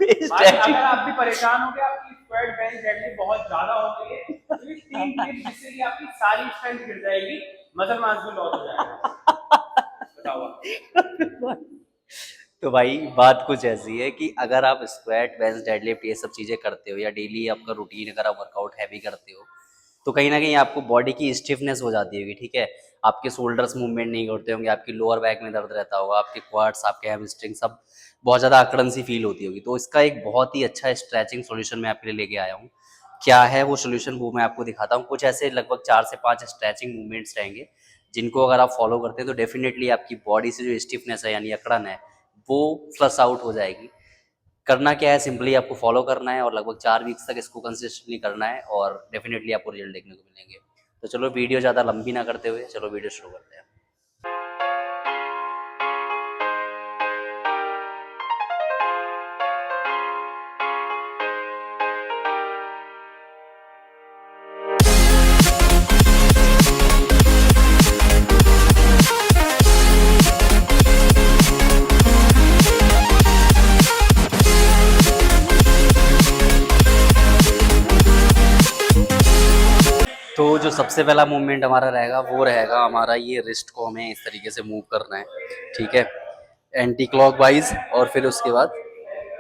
भाई अगर आप भी परेशान हो गए, आपकी स्क्वाट बेंच डेडलिफ्ट बहुत ज्यादा हो गई है, तो ये 3 टिप्स जिससे कि आपकी सारी स्ट्रेंथ गिर जाएगी, मसल मास भी लॉस हो जाएगा। बताओ। तो भाई बात कुछ ऐसी है कि अगर आप स्क्वाट बेंच डेडलिफ्ट ये सब चीज़ें करते हो या डेली आपका रूटीन अगर आप वर्कआउट हैवी करते हो तो कहीं ना कहीं आपको बॉडी की स्टिफनेस हो जाती होगी, ठीक है। आपके शोल्डर्स मूवमेंट नहीं करते होंगे, आपकी लोअर बैक में दर्द रहता होगा, आपके क्वाड्स आपके हैमस्ट्रिंग सब बहुत ज़्यादा अकड़न सी फील होती होगी। तो इसका एक बहुत ही अच्छा स्ट्रेचिंग सॉल्यूशन मैं आपके लिए लेके आया हूँ। क्या है वो सॉल्यूशन वो मैं आपको दिखाता हूँ। कुछ ऐसे लगभग 4 से 5 स्ट्रेचिंग मूवमेंट्स रहेंगे जिनको अगर आप फॉलो करते हैं तो डेफिनेटली आपकी बॉडी से जो स्टिफनेस है यानी अकड़न है वो फ्लश आउट हो जाएगी। करना क्या है, सिंपली आपको फॉलो करना है और लगभग 4 वीक्स तक इसको कंसिस्टेंटली करना है और डेफिनेटली आपको रिजल्ट देखने को मिलेंगे। तो चलो वीडियो ज़्यादा लंबी ना करते हुए चलो वीडियो शुरू करते हैं। तो जो सबसे पहला मूवमेंट हमारा रहेगा वो रहेगा हमारा ये रिस्ट को हमें इस तरीके से मूव करना है, ठीक है। एंटी क्लॉक वाइज और फिर उसके बाद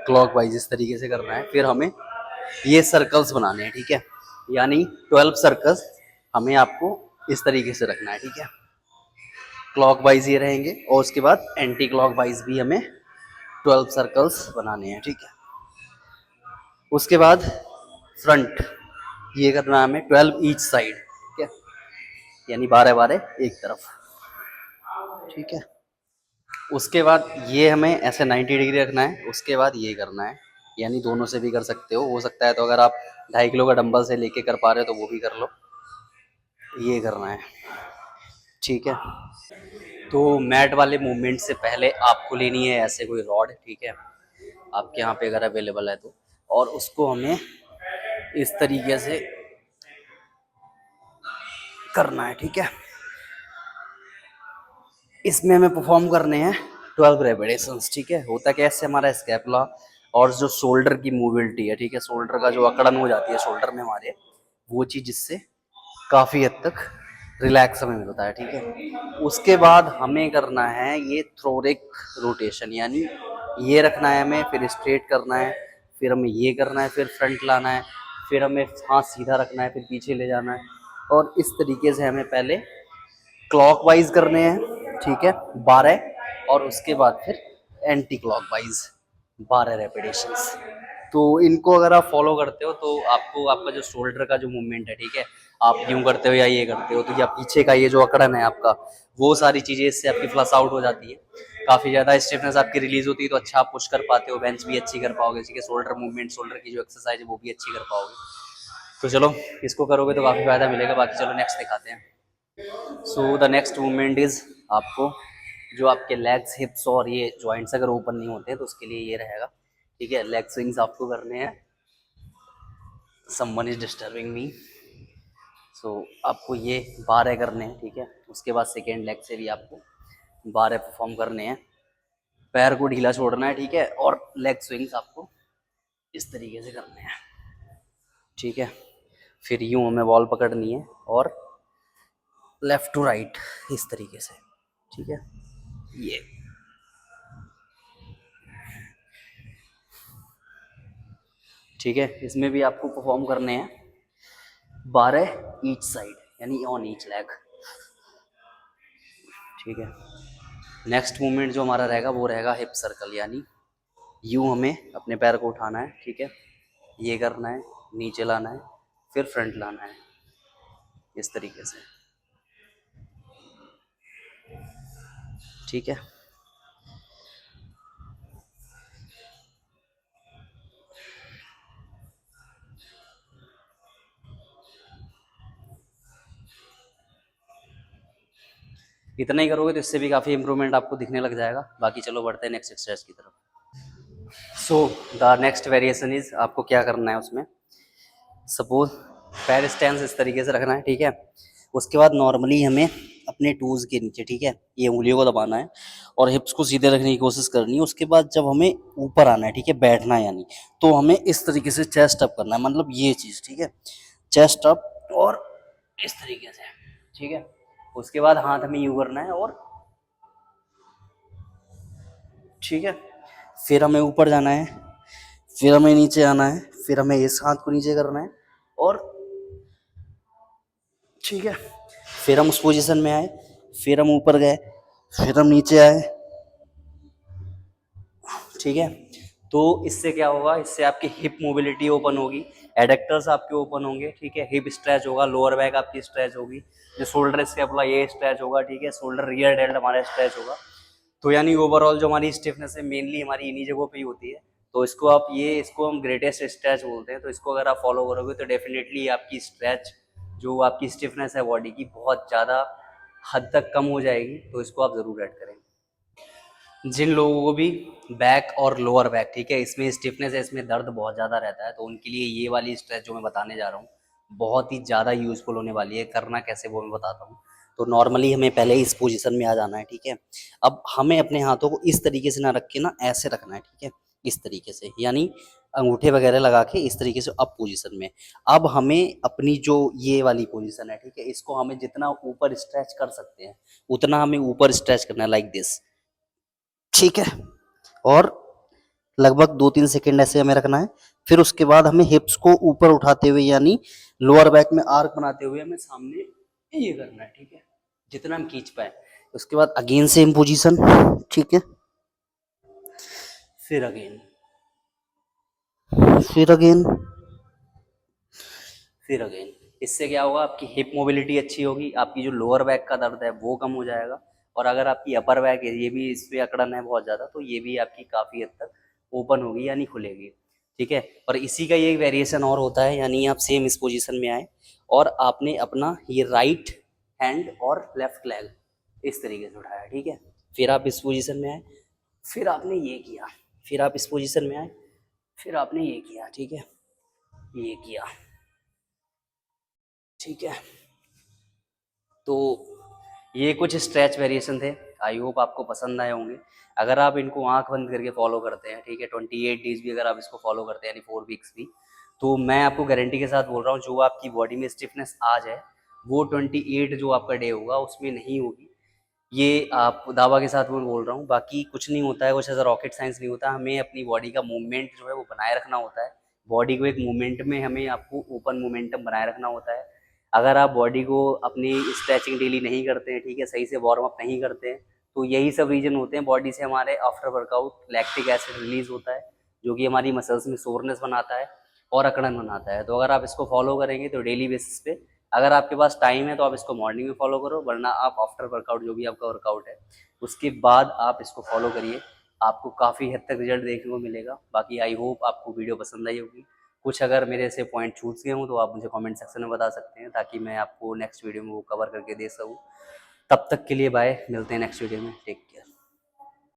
क्लॉक वाइज इस तरीके से करना है। फिर हमें ये सर्कल्स बनाने हैं, ठीक है। यानी 12 सर्कल्स हमें आपको इस तरीके से रखना है, ठीक है। क्लॉक वाइज ये रहेंगे और उसके बाद एंटी क्लॉक वाइज भी हमें 12 सर्कल्स बनाने हैं, ठीक है। उसके बाद फ्रंट ये करना है हमें 12 ईच साइड, ठीक है। यानी 12-12 एक तरफ, ठीक है। उसके बाद ये हमें ऐसे 90 डिग्री रखना है। उसके बाद ये करना है, यानी दोनों से भी कर सकते हो सकता है तो अगर आप 2.5 किलो का डंबल से लेके कर पा रहे हो तो वो भी कर लो। ये करना है, ठीक है। तो मैट वाले मूवमेंट से पहले आपको लेनी है ऐसे कोई रॉड, ठीक है, आपके यहाँ पे अगर अवेलेबल है तो। और उसको हमें इस तरीके से करना है, ठीक है। इसमें हमें परफॉर्म करने हैं 12 रेपिटेशंस, ठीक है। होता क्या है, इससे हमारा स्कैपुला और जो शोल्डर की मोबिलिटी है, ठीक है, शोल्डर का जो अकड़न हो जाती है शोल्डर में हमारे, वो चीज़ इससे काफ़ी हद तक रिलैक्स हमें मिलता है, ठीक है। उसके बाद हमें करना है ये थ्रोरिक रोटेशन, यानी ये रखना है हमें, फिर स्ट्रेट करना है, फिर हमें ये करना है, फिर फ्रंट लाना है, फिर हमें हाथ सीधा रखना है, फिर पीछे ले जाना है। और इस तरीके से हमें पहले क्लॉकवाइज करने हैं, ठीक है, 12। और उसके बाद फिर एंटी क्लॉकवाइज 12 रेपिटेशंस। तो इनको अगर आप फॉलो करते हो तो आपको आपका जो शोल्डर का जो मूवमेंट है, ठीक है, आप यूं करते हो या ये करते हो तो या पीछे का ये जो अकड़न है आपका, वो सारी चीज़ें इससे आपकी फ्लश आउट हो जाती है। काफ़ी ज़्यादा स्टिफनेस आपकी रिलीज होती है तो अच्छा आप पुश कर पाते हो, बेंच भी अच्छी कर पाओगे, ठीक है। शोल्डर मूवमेंट, शोल्डर की जो एक्सरसाइज है वो भी अच्छी कर पाओगे। तो चलो इसको करोगे तो काफ़ी फायदा मिलेगा। बाकी चलो नेक्स्ट दिखाते हैं। So the next movement is आपको जो आपके लेग्स, हिप्स और ये जॉइंट्स अगर ओपन नहीं होते हैं तो उसके लिए ये रहेगा, ठीक है। लेग स्विंग्स आपको करने हैं। Someone is disturbing me. So आपको ये 12 करने हैं, ठीक है। उसके बाद सेकेंड लेग से भी आपको 12 परफॉर्म करने हैं। पैर को ढीला छोड़ना है, ठीक है, और लेग स्विंग्स आपको इस तरीके से करने हैं, ठीक है। फिर यूं हमें बॉल पकड़नी है और लेफ्ट टू राइट इस तरीके से, ठीक है। ये ठीक है। इसमें भी आपको परफॉर्म करने हैं 12 ईच साइड, यानी ऑन ईच लेग, ठीक है। नेक्स्ट मूवमेंट जो हमारा रहेगा वो रहेगा हिप सर्कल, यानी यूं हमें अपने पैर को उठाना है, ठीक है, ये करना है, नीचे लाना है, फिर फ्रंट लाना है इस तरीके से, ठीक है। इतना ही करोगे तो इससे भी काफ़ी इंप्रूवमेंट आपको दिखने लग जाएगा। बाकी चलो बढ़ते हैं नेक्स्ट एक्सरसाइज की तरफ। So the next variation is आपको क्या करना है उसमें, सपोज पैर स्टैंड इस तरीके से रखना है, ठीक है। उसके बाद नॉर्मली हमें अपने टोज के नीचे, ठीक है, ये उंगलियों को दबाना है और हिप्स को सीधे रखने की कोशिश करनी है। उसके बाद जब हमें ऊपर आना है, ठीक है, बैठना है यानी, तो हमें इस तरीके से चेस्ट अप करना है, मतलब ये चीज, ठीक है, चेस्ट अप और इस तरीके से, ठीक है। उसके बाद हाथ हमें यूं करना है और ठीक है, फिर हमें ऊपर जाना है, फिर हमें नीचे आना है, फिर हमें इस हाथ को नीचे करना है और ठीक है, फिर हम उस पोजीशन में आए, फिर हम ऊपर गए, फिर हम नीचे आए, ठीक है। तो इससे क्या होगा, इससे आपकी हिप मोबिलिटी ओपन होगी, एडेक्टर्स आपके ओपन होंगे, ठीक है, हिप स्ट्रेच होगा, लोअर बैक आपकी स्ट्रेच होगी, जो शोल्डर स्कैपुला ये स्ट्रेच होगा, ठीक है, शोल्डर रियर डेल्ट हमारा स्ट्रेच होगा। तो यानी ओवरऑल जो हमारी स्टिफनेस है मेनली हमारी इन्हीं जगहों पे ही होती है। तो इसको हम ग्रेटेस्ट स्ट्रेच बोलते हैं। तो इसको अगर आप फॉलो करोगे तो डेफिनेटली आपकी स्ट्रेच, जो आपकी स्टिफनेस है बॉडी की, बहुत ज़्यादा हद तक कम हो जाएगी। तो इसको आप ज़रूर ऐड करें। जिन लोगों को भी बैक और लोअर बैक, ठीक है, इसमें स्टिफनेस है, इसमें दर्द बहुत ज़्यादा रहता है, तो उनके लिए ये वाली स्ट्रेच जो मैं बताने जा रहा हूँ बहुत ही ज़्यादा यूज़फुल होने वाली है। करना कैसे वो मैं बताता हूँ। तो नॉर्मली हमें पहले इस पोजीशन में आ जाना है, ठीक है। अब हमें अपने हाथों को इस तरीके से ना रख के ना ऐसे रखना है, ठीक है, इस तरीके से, यानी अंगूठे वगैरह लगा के इस तरीके से अप पोजीशन में। अब हमें अपनी जो ये वाली पोजीशन है, ठीक है, इसको हमें जितना ऊपर स्ट्रेच कर सकते हैं उतना हमें ऊपर स्ट्रेच करना है, लाइक दिस, ठीक है। और लगभग 2-3 सेकंड ऐसे हमें रखना है। फिर उसके बाद हमें हिप्स को ऊपर उठाते हुए यानी लोअर बैक में आर्क बनाते हुए हमें सामने ये करना है, ठीक है, जितना हम खींच पाए। उसके बाद अगेन सेम पोजीशन, ठीक है, फिर अगेन, फिर अगेन, फिर अगेन। इससे क्या होगा, आपकी हिप मोबिलिटी अच्छी होगी, आपकी जो लोअर बैक का दर्द है वो कम हो जाएगा। और अगर आपकी अपर बैक है, ये भी इस पे अकड़न है बहुत ज़्यादा, तो ये भी आपकी काफ़ी हद तक ओपन होगी यानी खुलेगी, ठीक है। और इसी का ये वेरिएशन और होता है, यानी आप सेम इस पोजीशन में आए और आपने अपना ये राइट हैंड और लेफ्ट लेग इस तरीके से उठाया, ठीक है। फिर आप इस पोजीशन में आए, फिर आपने ये किया, फिर आप इस पोजीशन में आए, फिर आपने ये किया, ठीक है, ये किया, ठीक है। तो ये कुछ स्ट्रेच वेरिएशन थे, आई होप आपको पसंद आए होंगे। अगर आप इनको आंख बंद करके फॉलो करते हैं, ठीक है, 28 डेज भी अगर आप इसको फॉलो करते हैं यानी 4 वीक्स भी, तो मैं आपको गारंटी के साथ बोल रहा हूँ जो आपकी बॉडी में स्टिफनेस आ जाए वो 28 जो आपका डे होगा उसमें नहीं होगी। ये आप दावा के साथ मैं बोल रहा हूँ। बाकी कुछ नहीं होता है, कुछ ऐसा रॉकेट साइंस नहीं होता। हमें अपनी बॉडी का मूवमेंट जो है वो बनाए रखना होता है। बॉडी को एक मूवमेंट में हमें आपको ओपन मोमेंटम बनाए रखना होता है। अगर आप बॉडी को अपनी स्ट्रेचिंग डेली नहीं करते हैं, ठीक है, सही से वार्म अप नहीं करते हैं, तो यही सब रीजन होते हैं। बॉडी से हमारे after workout lactic acid release होता है जो कि हमारी मसल्स में सोरनेस बनाता है और अकड़न बनाता है। तो अगर आप इसको फॉलो करेंगे तो डेली बेसिस पे, अगर आपके पास टाइम है तो आप इसको मॉर्निंग में फॉलो करो, वरना आप आफ्टर वर्कआउट जो भी आपका वर्कआउट है उसके बाद आप इसको फॉलो करिए। आपको काफ़ी हद तक रिजल्ट देखने को मिलेगा। बाकी आई होप आपको वीडियो पसंद आई होगी। कुछ अगर मेरे से पॉइंट छूट गए हों तो आप मुझे कमेंट सेक्शन में बता सकते हैं ताकि मैं आपको नेक्स्ट वीडियो में वो कवर करके दे सकूँ। तब तक के लिए बाय, मिलते हैं नेक्स्ट वीडियो में, टेक केयर।